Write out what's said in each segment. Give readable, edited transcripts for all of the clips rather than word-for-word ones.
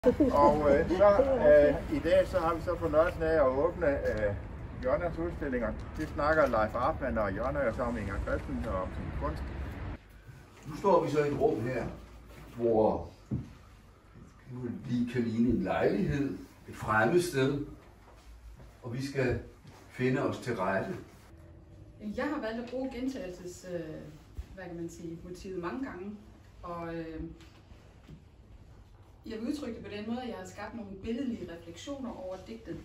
Og i dag så har vi så fornøjelsen af at åbne Jørgens udstillinger. Det snakker Leif Arpmann og Jørgen så om Inger Christensen og om sin kunst. Nu står vi så i et rum her, hvor vi kan ligne en lejlighed, et fremmested, og vi skal finde os til rette. Jeg har valgt at bruge gentagelses, motivet mange gange, og jeg vil udtrykke det på den måde, at jeg har skabt nogle billedlige refleksioner over digtet,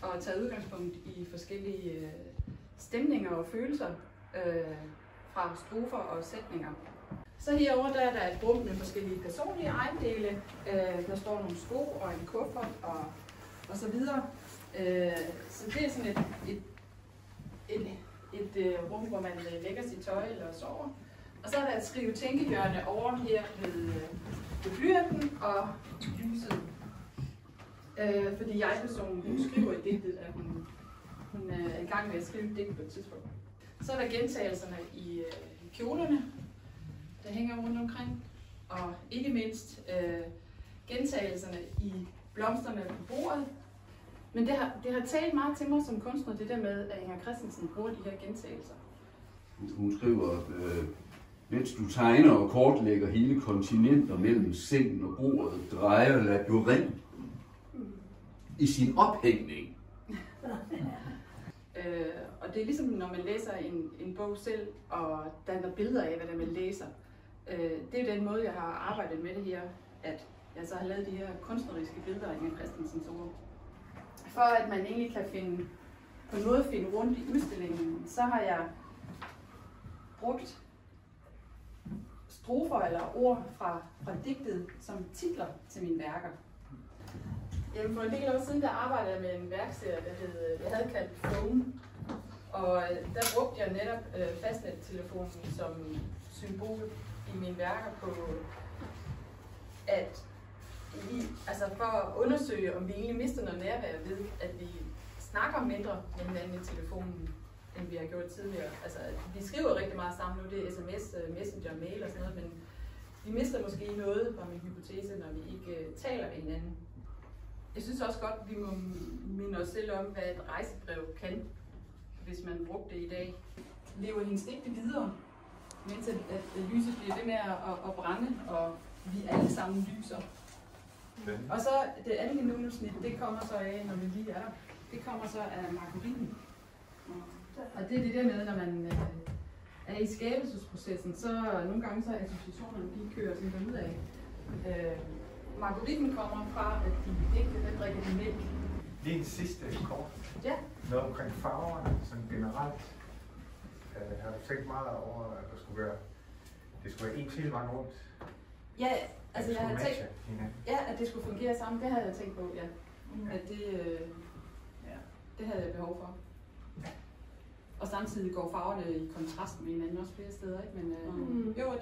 og taget udgangspunkt i forskellige stemninger og følelser fra strofer og sætninger. Så herovre der er der et rum med forskellige personlige ejendele. Der står nogle sko og en kuffert og så videre. Så det er sådan et rum, hvor man lægger sit tøj eller sover. Og så er der et skrive-tænkehjørne over her ved blyanten og lyset. Fordi jeg-personen, hun skriver i digtet, at hun er i gang med at skrive et digt på et tidspunkt. Så er der gentagelserne i kjolerne, der hænger rundt omkring. Og ikke mindst gentagelserne i blomsterne på bordet. Men det har talt meget til mig som kunstner, det der med, at Inger Christensen bruger de her gentagelser. Hun skriver, mens du tegner og kortlægger hele kontinenter mellem sengen og bordet, drejer labyrint i sin ophængning. Og det er ligesom, når man læser en bog selv, og danner billeder af, hvad man læser. Det er den måde, jeg har arbejdet med det her, at jeg så har lavet de her kunstneriske billeder af Inger Christensens ord. For at man egentlig kan på en måde finde rundt i udstillingen, så har jeg brugt strofer eller ord fra digtet som titler til mine værker. Jamen, for en del år siden, der arbejdede jeg med en værkserie, jeg havde kaldt Phone. Og der brugte jeg netop fastnettelefonen som symbol i mine værker på, at for at undersøge, om vi egentlig mister noget nærvær ved, at vi snakker mindre med hinanden i telefonen, end vi har gjort tidligere. Altså, vi skriver rigtig meget sammen nu, det er sms, messenger, mail og sådan noget, men vi mister måske noget fra min hypotese, når vi ikke taler med hinanden. Jeg synes også godt, at vi må minde os selv om, hvad et rejsebrev kan, hvis man brugte det i dag. Lever hendes digte videre, mens at lyset bliver ved med at brænde, og vi alle sammen lyser. Og så det andet minutsnit, det kommer så af, når vi lige er der. Det kommer så af Margueriten. Og det er det der med, når man er i skabelsesprocessen, så nogle gange så er associationerne, de kører sådan ud af. Margueriten kommer fra, at de digte, der drikker de mælk. Lige en sidste kort. Ja. Noget omkring farverne, sådan generelt. Har du tænkt meget over, at det skulle være en til mange rundt? Ja, altså jeg har tænkt, at det skulle fungere sammen, det havde jeg tænkt på, ja. At det havde jeg behov for. Og samtidig går farverne i kontrast med hinanden også flere steder, ikke? Men jo,